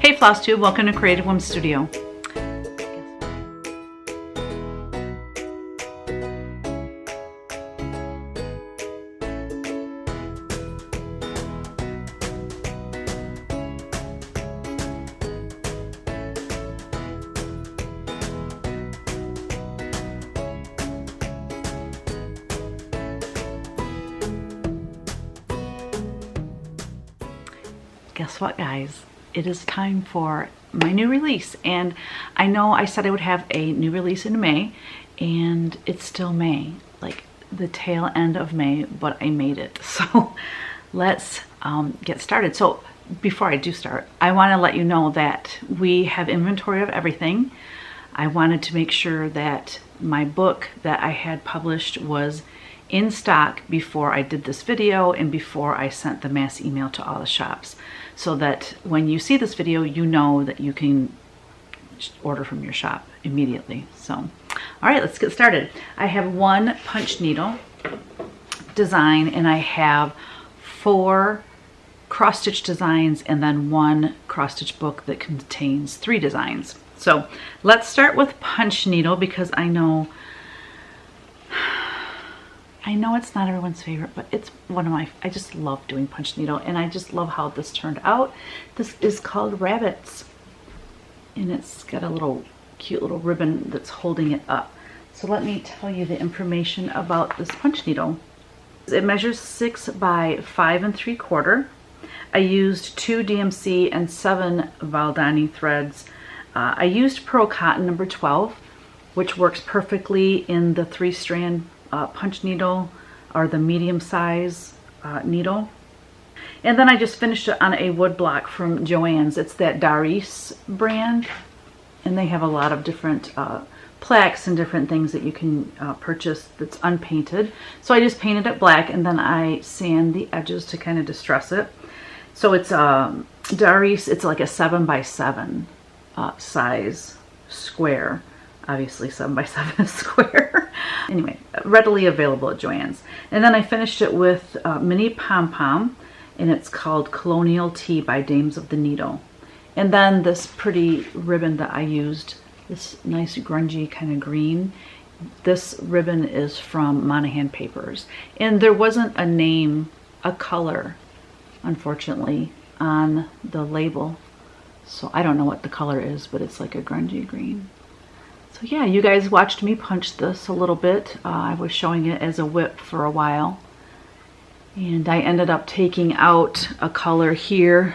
Hey Flosstube, welcome to Creative Women Studio. Guess what, guys? It is time for my new release, and I know I said I would have a new release in May, and it's still May, like the tail end of May, but I made it. So let's get started. So before I do start, I want to let you know that we have inventory of everything. I wanted to make sure that my book that I had published was in stock before I did this video and before I sent the mass email to all the shops, so that when you see this video, you know that you can order from your shop immediately. So, all right, let's get started. I have one punch needle design, and I have 4 cross-stitch designs, and then 1 cross-stitch book that contains 3 designs. So let's start with punch needle, because I know it's not everyone's favorite, but it's one of my, I just love doing punch needle, and I just love how this turned out. This is called Rabbits, and it's got a little cute little ribbon that's holding it up. So let me tell you the information about this punch needle. It measures 6 by 5 3/4. I used 2 DMC and 7 Valdani threads. I used pearl cotton number 12, which works perfectly in the 3-strand punch needle, or the medium size needle. And then I just finished it on a wood block from Joann's. It's that Daris brand, and they have a lot of different plaques and different things that you can purchase that's unpainted. So I just painted it black, and then I sand the edges to kind of distress it. So it's Daris, it's like a 7 by 7 size square. Obviously 7 by 7 is square. Anyway, readily available at Joann's. And then I finished it with mini pom-pom, and it's called Colonial Tea by Dames of the Needle. And then this pretty ribbon that I used, this nice grungy kind of green. This ribbon is from Monahan Papers. And there wasn't a name, a color, unfortunately, on the label. So I don't know what the color is, but it's like a grungy green. So yeah, you guys watched me punch this a little bit. I was showing it as a whip for a while. And I ended up taking out a color here.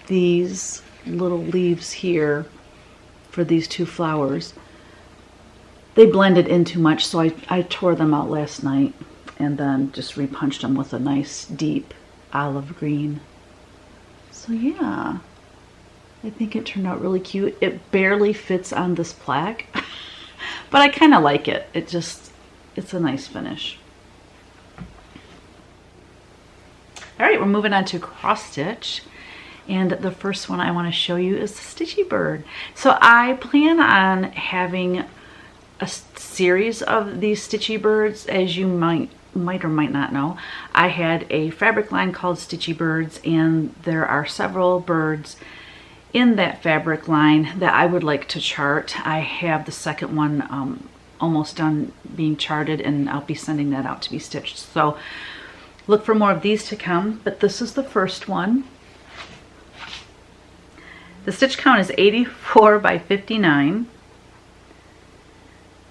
These little leaves here for these 2 flowers. They blended in too much, so I tore them out last night and then just repunched them with a nice deep olive green. So yeah. I think it turned out really cute. It barely fits on this plaque, but I kind of like it. It's a nice finish. All right, we're moving on to cross stitch. And the first one I want to show you is the Stitchy Bird. So I plan on having a series of these Stitchy Birds. As you might or might not know, I had a fabric line called Stitchy Birds, and there are several birds in that fabric line that I would like to chart. I have the second one almost done being charted, and I'll be sending that out to be stitched. So look for more of these to come, but this is the first one. The stitch count is 84 by 59.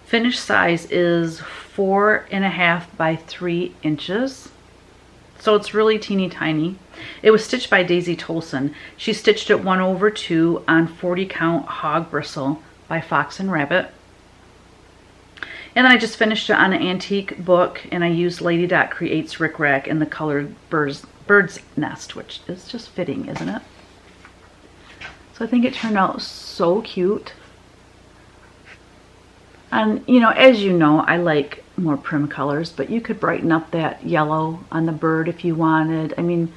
Finished size is 4.5 by 3 inches. So it's really teeny tiny. It was stitched by Daisy Tolson. She stitched it 1/2 on 40 count hog bristle by Fox and Rabbit. And then I just finished it on an antique book, and I used Lady Dot Creates Rick Rack in the colored bird's nest, which is just fitting, isn't it? So I think it turned out so cute. And you know, as you know, I like more prim colors, but you could brighten up that yellow on the bird if you wanted. I mean,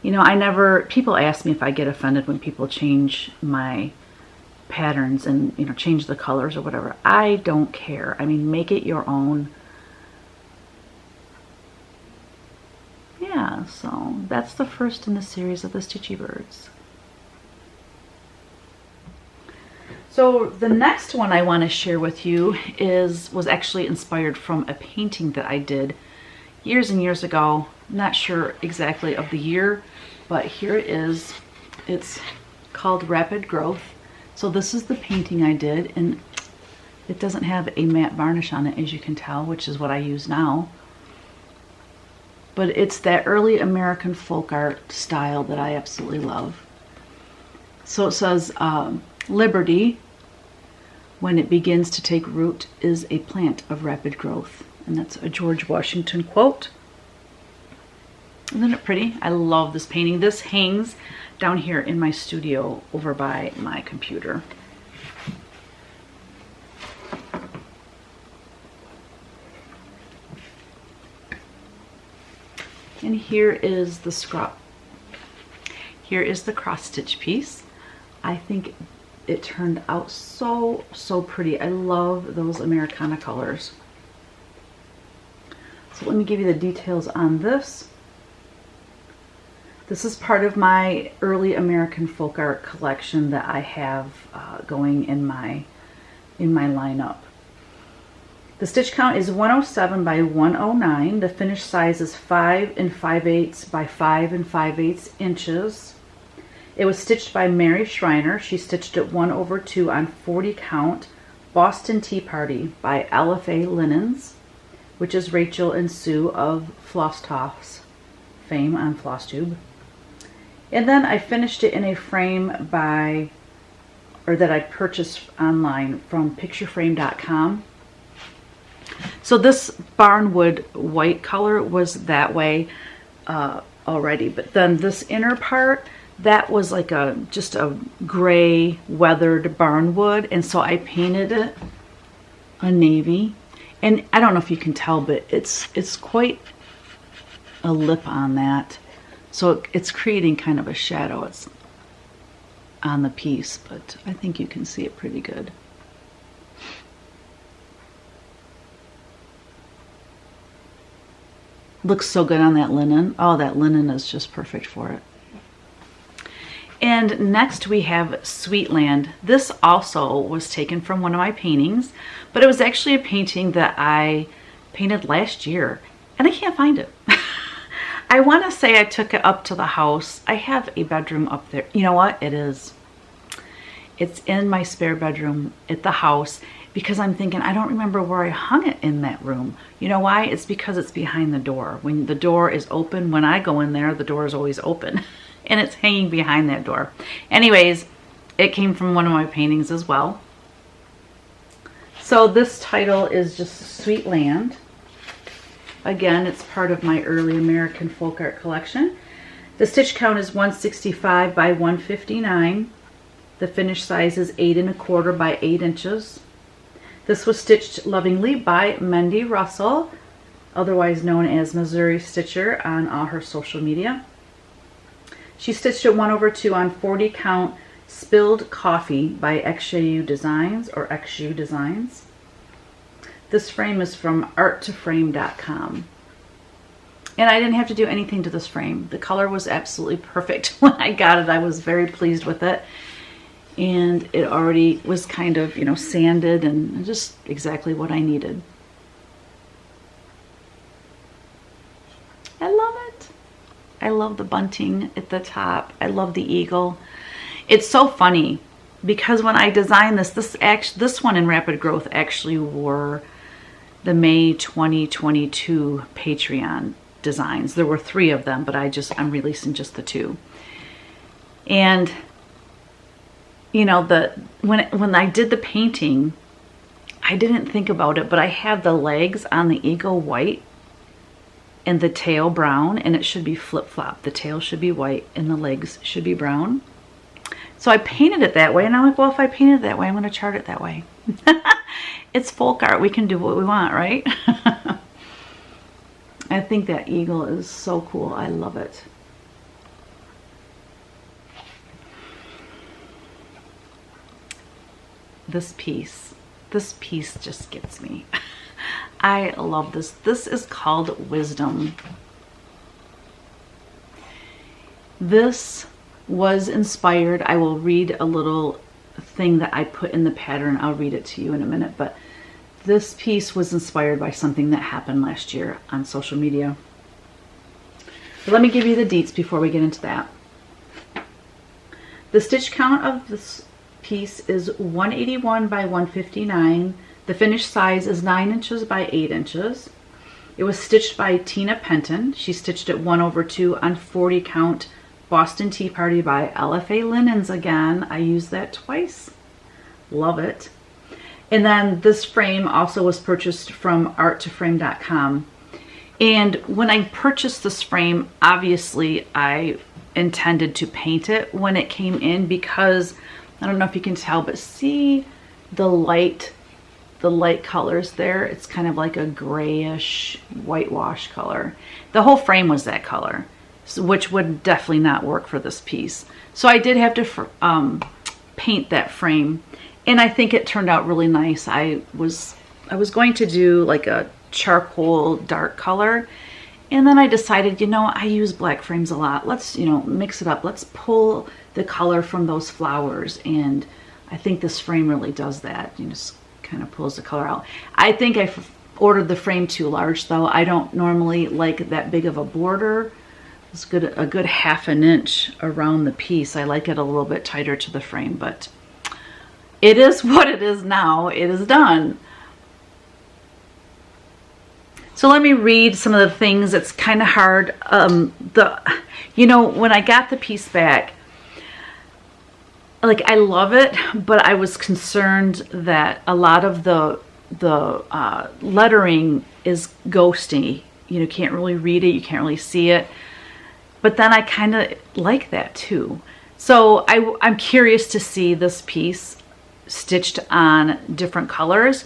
you know, people ask me if I get offended when people change my patterns and, you know, change the colors or whatever. I don't care. I mean, make it your own. Yeah, so that's the first in the series of the Stitchy Birds. So the next one I want to share with you was actually inspired from a painting that I did years and years ago. Not sure exactly of the year, but here it is. It's called Rapid Growth. So this is the painting I did, and it doesn't have a matte varnish on it, as you can tell, which is what I use now. But it's that early American folk art style that I absolutely love. So it says, Liberty, when it begins to take root, is a plant of rapid growth. And that's a George Washington quote. Isn't it pretty? I love this painting. This hangs down here in my studio over by my computer. And here is the scrap. Here is the cross stitch piece. I think it turned out so pretty. I love those Americana colors. So let me give you the details on this. This is part of my early American folk art collection that I have going in my lineup. The stitch count is 107 by 109. The finished size is 5 5/8 by 5 5/8 inches. It was stitched by Mary Schreiner. She stitched it 1/2 on 40 count. Boston Tea Party by LFA Linens, which is Rachel and Sue of Flosstubes fame on Flosstube. And then I finished it in a frame that I purchased online from pictureframe.com. So this barnwood white color was that way already, but then this inner part, that was like just a gray weathered barnwood, and so I painted it a navy. And I don't know if you can tell, but it's quite a lip on that. So it's creating kind of a shadow. It's on the piece, but I think you can see it pretty good. Looks so good on that linen. Oh, that linen is just perfect for it. And next we have Sweetland. This also was taken from one of my paintings, but it was actually a painting that I painted last year, and I can't find it. I want to say I took it up to the house. I have a bedroom up there. You know what? It is. It's in my spare bedroom at the house, because I'm thinking I don't remember where I hung it in that room. You know why? It's because it's behind the door. When the door is open, when I go in there, the door is always open. And it's hanging behind that door. Anyways, it came from one of my paintings as well. So this title is just Sweet Land. Again, it's part of my early American folk art collection. The stitch count is 165 by 159. The finished size is 8 1/4 by 8 inches. This was stitched lovingly by Mendy Russell, otherwise known as Missouri Stitcher on all her social media. She stitched it 1/2 on 40 count Spilled Coffee by XU Designs or XU Designs. This frame is from arttoframe.com. And I didn't have to do anything to this frame. The color was absolutely perfect when I got it. I was very pleased with it. And it already was kind of, you know, sanded and just exactly what I needed. I love it. I love the bunting at the top. I love the eagle. It's so funny because when I designed this one in Rapid Growth actually wore the May 2022 Patreon designs. There were 3 of them, but I'm releasing just the 2. And you know, when I did the painting, I didn't think about it, but I have the legs on the eagle white and the tail brown, and it should be flip-flop. The tail should be white and the legs should be brown. So I painted it that way, and I'm like, well, if I painted it that way, I'm going to chart it that way. It's folk art. We can do what we want, right? I think that eagle is so cool. I love it. This piece just gets me. I love this. This is called Wisdom. This was inspired. I will read a little thing that I put in the pattern. I'll read it to you in a minute, but this piece was inspired by something that happened last year on social media. So let me give you the deets before we get into that. The stitch count of this piece is 181 by 159. The finished size is 9 inches by 8 inches. It was stitched by Tina Penton. She stitched it 1/2 on 40 count Boston Tea Party by LFA Linens again. I used that twice. Love it. And then this frame also was purchased from art2frame.com. And when I purchased this frame, obviously I intended to paint it when it came in, because I don't know if you can tell, but see the light colors there? It's kind of like a grayish whitewash color. The whole frame was that color, which would definitely not work for this piece. So I did have to paint that frame, and I think it turned out really nice. I was going to do like a charcoal dark color, and then I decided, you know, I use black frames a lot. Let's, you know, mix it up. Let's pull the color from those flowers, and I think this frame really does that. You just kind of pulls the color out. I think I ordered the frame too large though. I don't normally like that big of a border. It's good, a good 1/2 inch around the piece. I like it a little bit tighter to the frame, but it is what it is now. It is done. So let me read some of the things. It's kind of hard. You know, when I got the piece back, like, I love it, but I was concerned that a lot of the lettering is ghosty. You know, can't really read it. You can't really see it. But then I kind of like that too. So I'm curious to see this piece stitched on different colors.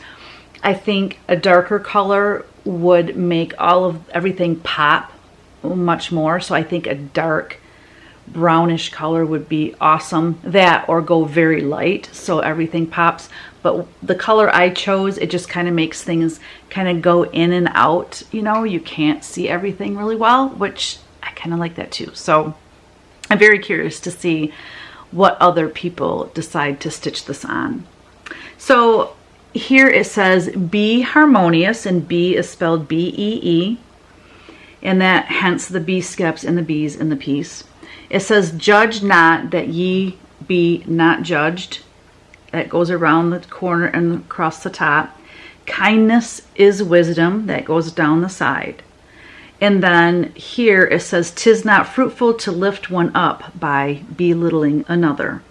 I think a darker color would make everything pop much more. So I think a dark brownish color would be awesome. That, or go very light so everything pops. But the color I chose, it just kind of makes things kind of go in and out. You know, you can't see everything really well, which I kind of like that too. So I'm very curious to see what other people decide to stitch this on. So here it says be harmonious, and B is spelled B-E-E, and that hence the bee skips and the bees in the piece. It says judge not, that ye be not judged. That goes around the corner and across the top. Kindness is wisdom. That goes down the side. And then here it says 'tis not fruitful to lift one up by belittling another.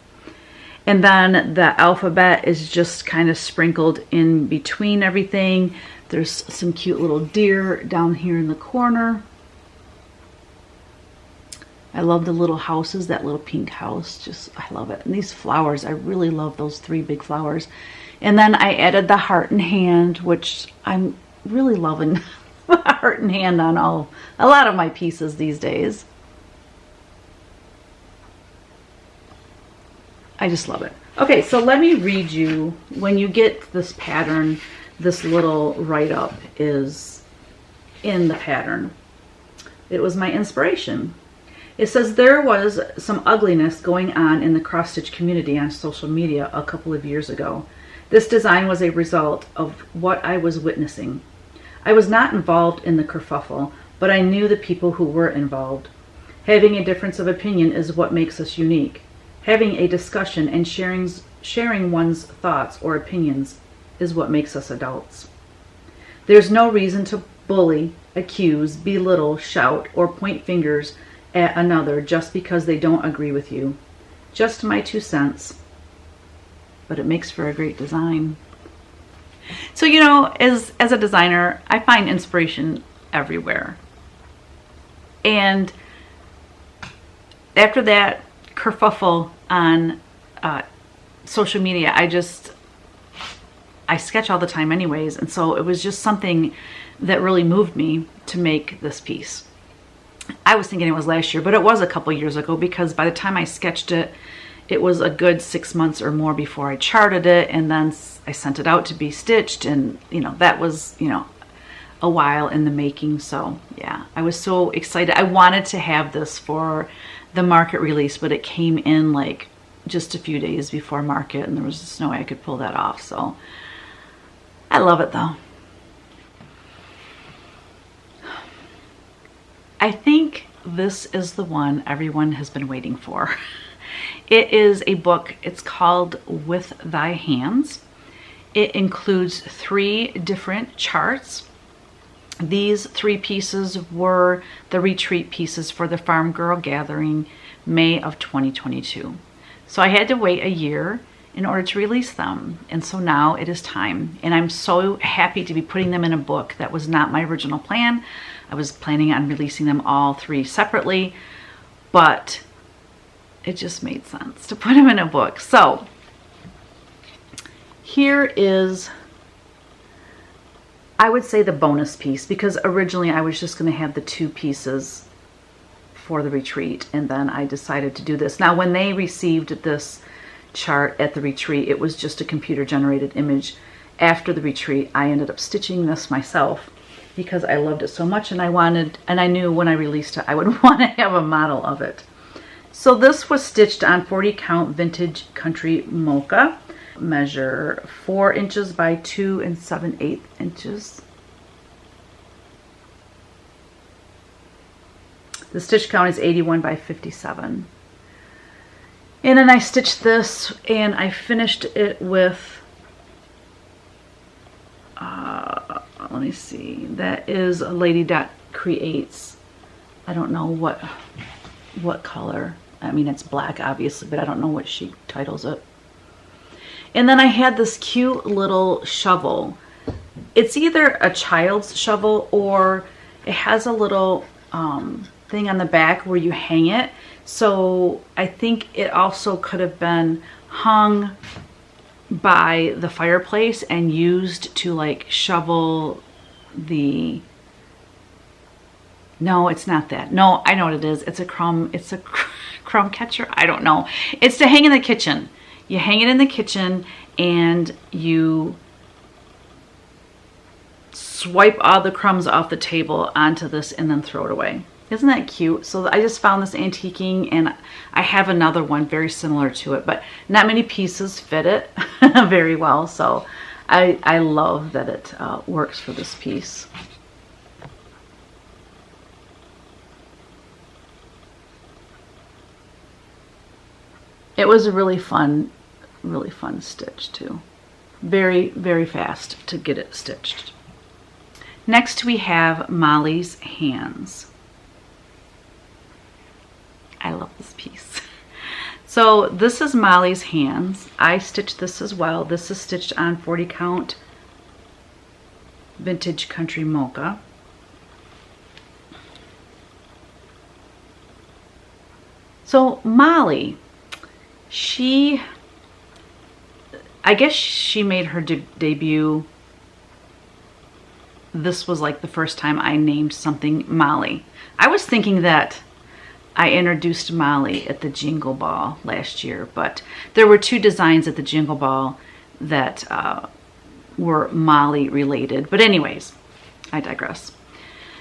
And then the alphabet is just kind of sprinkled in between everything. There's some cute little deer down here in the corner. I love the little houses, that little pink house. I love it. And these flowers, I really love those 3 big flowers. And then I added the heart and hand, which I'm really loving the heart and hand on a lot of my pieces these days. I just love it. Okay, so let me read you, when you get this pattern, this little write-up is in the pattern. It was my inspiration. It says there was some ugliness going on in the cross-stitch community on social media a couple of years ago. This design was a result of what I was witnessing. I was not involved in the kerfuffle, but I knew the people who were involved. Having a difference of opinion is what makes us unique. Having a discussion and sharing one's thoughts or opinions is what makes us adults. There's no reason to bully, accuse, belittle, shout, or point fingers at another just because they don't agree with you. Just my 2 cents. But it makes for a great design. So, you know, as a designer, I find inspiration everywhere. And after that kerfuffle on social media, I sketch all the time anyways, and so it was just something that really moved me to make this piece. I was thinking it was last year, but it was a couple years ago, because by the time I sketched it, it was a good 6 months or more before I charted it, and then I sent it out to be stitched, and you know, that was, you know, a while in the making. So yeah, I was so excited. I wanted to have this for the market release, but it came in like just a few days before market, and there was just no way I could pull that off. So I love it though. I think this is the one everyone has been waiting for. It is a book. It's called With Thy Hands. It includes 3 different charts. These 3 pieces were the retreat pieces for the Farm Girl Gathering, May of 2022. So I had to wait a year in order to release them. And so now it is time. And I'm so happy to be putting them in a book. That was not my original plan. I was planning on releasing them all 3 separately, but it just made sense to put them in a book. So here is, I would say, the bonus piece, because originally I was just going to have the 2 pieces for the retreat, and then I decided to do this. Now, when they received this chart at the retreat, it was just a computer generated image. After the retreat, I ended up stitching this myself because I loved it so much, and I knew when I released it I would want to have a model of it. So this was stitched on 40 count vintage country mocha, measure 4 inches by 2 7/8 inches. The stitch count is 81 by 57. And then I stitched this, and I finished it with, let me see, that is a Lady Dot Creates. I don't know what color. I mean, it's black obviously, but I don't know what she titles it. And then I had this cute little shovel. It's either a child's shovel or it has a little thing on the back where you hang it. So I think it also could have been hung by the fireplace and used to like shovel the, no, it's not that. No, I know what it is. It's a crumb catcher. I don't know. It's to hang in the kitchen. You hang it in the kitchen and you swipe all the crumbs off the table onto this and then throw it away. Isn't that cute? So I just found this antiquing, and I have another one very similar to it, but not many pieces fit it very well. So I love that it works for this piece. It was a really fun stitch too. Very, very fast to get it stitched. Next we have Molly's Hands. I love this piece. So this is Molly's Hands. I stitched this as well. This is stitched on 40 count vintage country mocha. So Molly, I guess she made her debut. This was like the first time I named something Molly. I was thinking that I introduced Molly at the Jingle Ball last year, but there were 2 designs at the Jingle Ball that were Molly related. But anyways, I digress.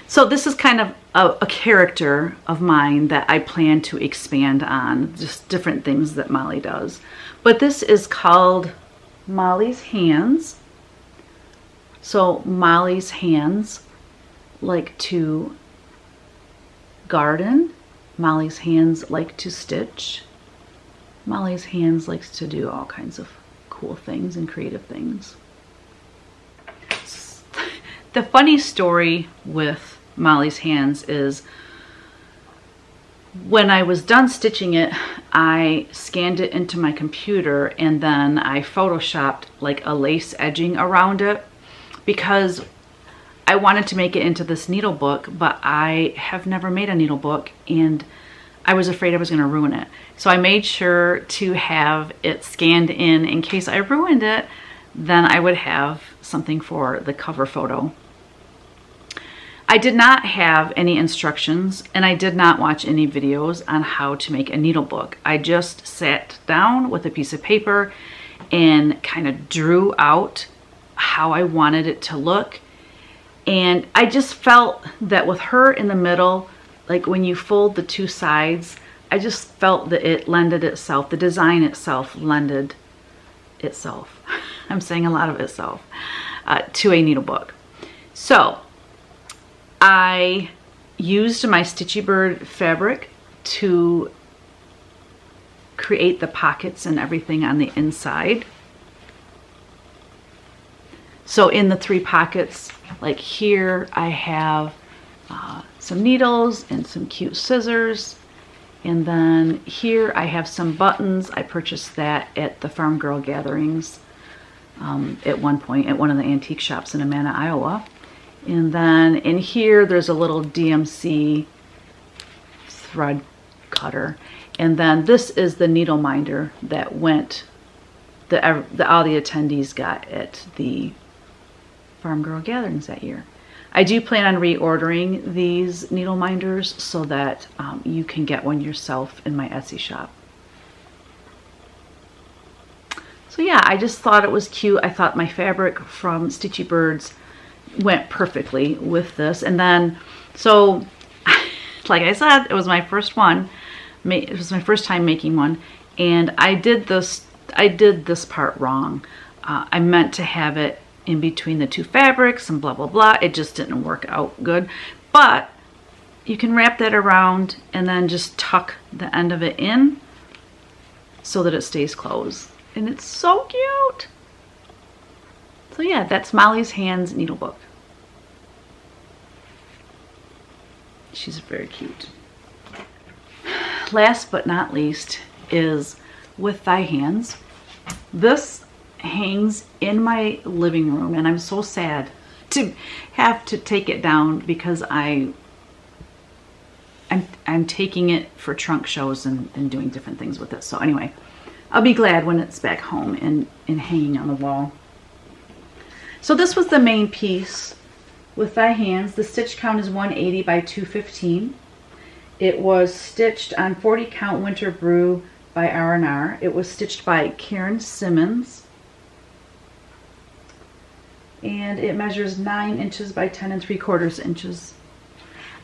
So this is kind of a character of mine that I plan to expand on, just different things that Molly does. But this is called Molly's Hands. So Molly's hands like to garden. Molly's hands like to stitch. Molly's hands likes to do all kinds of cool things and creative things. The funny story with Molly's Hands is when I was done stitching it, I scanned it into my computer and then I photoshopped like a lace edging around it because I wanted to make it into this needle book, but I have never made a needle book and I was afraid I was going to ruin it. So I made sure to have it scanned in case I ruined it, then I would have something for the cover photo. I did not have any instructions and I did not watch any videos on how to make a needle book. I just sat down with a piece of paper and kind of drew out how I wanted it to look. And I just felt that with her in the middle, like when you fold the 2 sides, I just felt that it lended itself, the design itself lended itself, I'm saying a lot of itself, to a needle book. So I used my Stitchy Bird fabric to create the pockets and everything on the inside. So in the 3 pockets, like here, I have some needles and some cute scissors. And then here I have some buttons. I purchased that at the Farm Girl gatherings at one point at one of the antique shops in Amana, Iowa. And then in here, there's a little DMC thread cutter. And then this is the needle minder that went, all the attendees got at the Farm Girl gatherings that year. I do plan on reordering these needle minders so that you can get one yourself in my Etsy shop. So yeah, I just thought it was cute. I thought my fabric from Stitchy Birds went perfectly with this. And then, so like I said, it was my first one. It was my first time making one. And I did this part wrong. I meant to have it in between the 2 fabrics and blah, blah, blah. It just didn't work out good. But you can wrap that around and then just tuck the end of it in so that it stays closed. And it's so cute. So yeah, that's Molly's Hands needle book. She's very cute. Last but not least is With Thy Hands. This hangs in my living room, and I'm so sad to have to take it down because I'm taking it for trunk shows and doing different things with it. So anyway, I'll be glad when it's back home and hanging on the wall. So this was the main piece, With Thy Hands. The stitch count is 180 by 215. It was stitched on 40 count Winter Brew by R&R. It was stitched by Karen Simmons. And it measures 9 inches by 10 3/4 inches.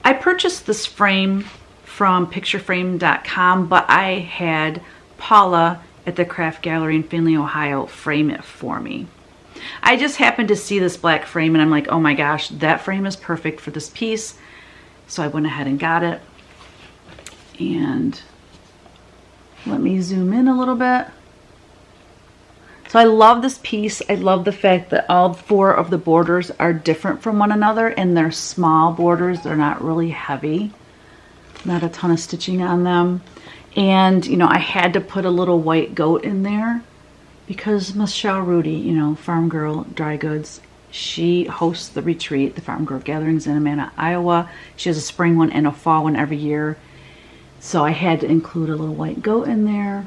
I purchased this frame from pictureframe.com, but I had Paula at the Craft Gallery in Findlay, Ohio frame it for me. I just happened to see this black frame and I'm like, oh my gosh, that frame is perfect for this piece. So I went ahead and got it. And let me zoom in a little bit. So I love this piece. I love the fact that all 4 of the borders are different from one another and they're small borders. They're not really heavy. Not a ton of stitching on them. And, you know, I had to put a little white goat in there because Michele Rudy, you know, Farm Girl Dry Goods, she hosts the retreat, the Farm Girl gatherings in Amana, Iowa. She has a spring one and a fall one every year. So I had to include a little white goat in there.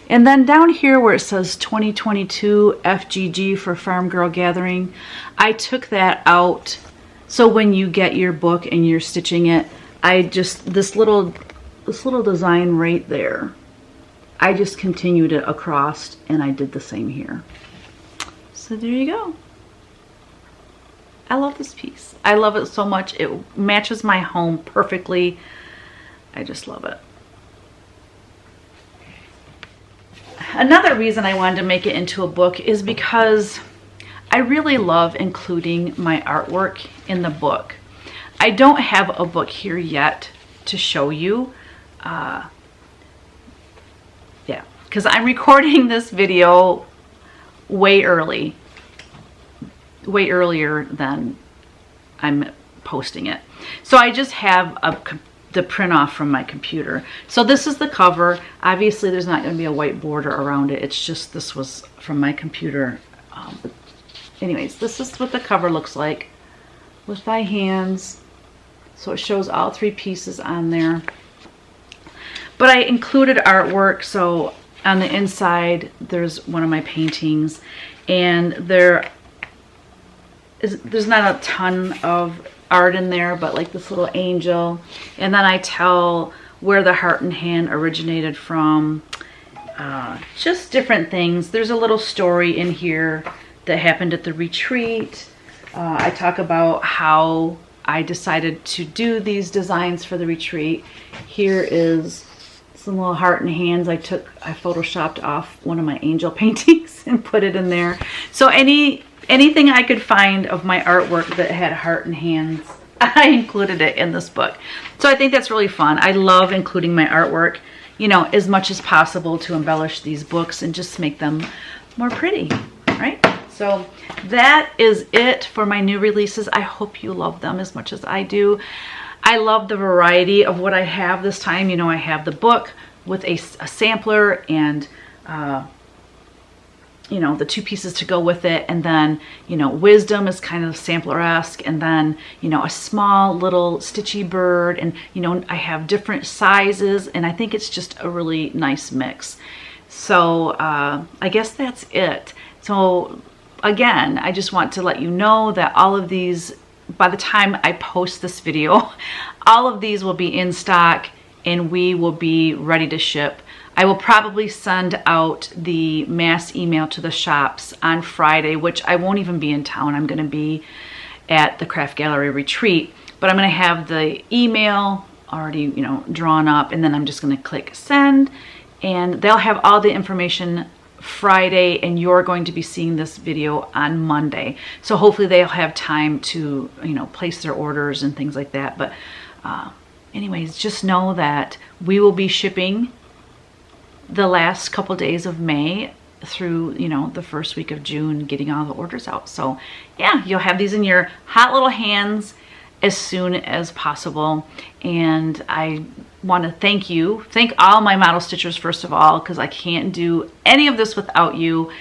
And then down here where it says 2022 FGG for Farm Girl Gathering, I took that out. So when you get your book and you're stitching it, I just, this little design right there, I just continued it across and I did the same here. So there you go. I love this piece. I love it so much. It matches my home perfectly. I just love it. Another reason I wanted to make it into a book is because I really love including my artwork in the book. I don't have a book here yet to show you. Yeah, because I'm recording this video way earlier than I'm posting it. So I just have the print off from my computer. So this is the cover. Obviously there's not going to be a white border around it. It's just, this was from my computer. Anyways, this is what the cover looks like. With Thy Hands. So it shows all 3 pieces on there. But I included artwork. So on the inside there's one of my paintings, and there's not a ton of art in there, but like this little angel, and then I tell where the heart and hand originated from, just different things. There's a little story in here that happened at the retreat. I talk about how I decided to do these designs for the retreat. Here is some little heart and hands I photoshopped off one of my angel paintings and put it in there. So anything I could find of my artwork that had heart and hands, I included it in this book. So I think that's really fun. I love including my artwork, you know, as much as possible to embellish these books and just make them more pretty, right? So that is it for my new releases. I hope you love them as much as I do. I love the variety of what I have this time. You know, I have the book with a sampler and, you know, the 2 pieces to go with it. And then, you know, Wisdom is kind of sampler-esque. And then, you know, a small little Stitchy Bird. And, you know, I have different sizes. And I think it's just a really nice mix. So I guess that's it. So again, I just want to let you know that all of these, by the time I post this video, all of these will be in stock and we will be ready to ship. I will probably send out the mass email to the shops on Friday, which I won't even be in town. I'm going to be at the Craft Gallery retreat, but I'm going to have the email already, you know, drawn up, and then I'm just going to click send, and they'll have all the information Friday, and you're going to be seeing this video on Monday. So hopefully they'll have time to, you know, place their orders and things like that. But anyways, just know that we will be shipping the last couple days of May through, you know, the first week of June, getting all the orders out. So yeah, you'll have these in your hot little hands as soon as possible. And I want to thank all my model stitchers first of all, because I can't do any of this without you.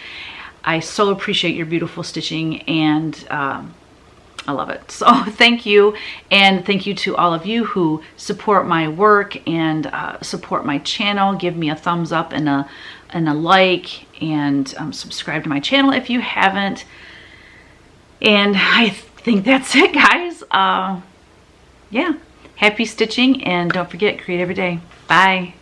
I so appreciate your beautiful stitching, and I love it. So thank you, and thank you to all of you who support my work and support my channel. Give me a thumbs up and a like, and subscribe to my channel if you haven't. And I think that's it, guys. Yeah, happy stitching, and don't forget, create every day. Bye.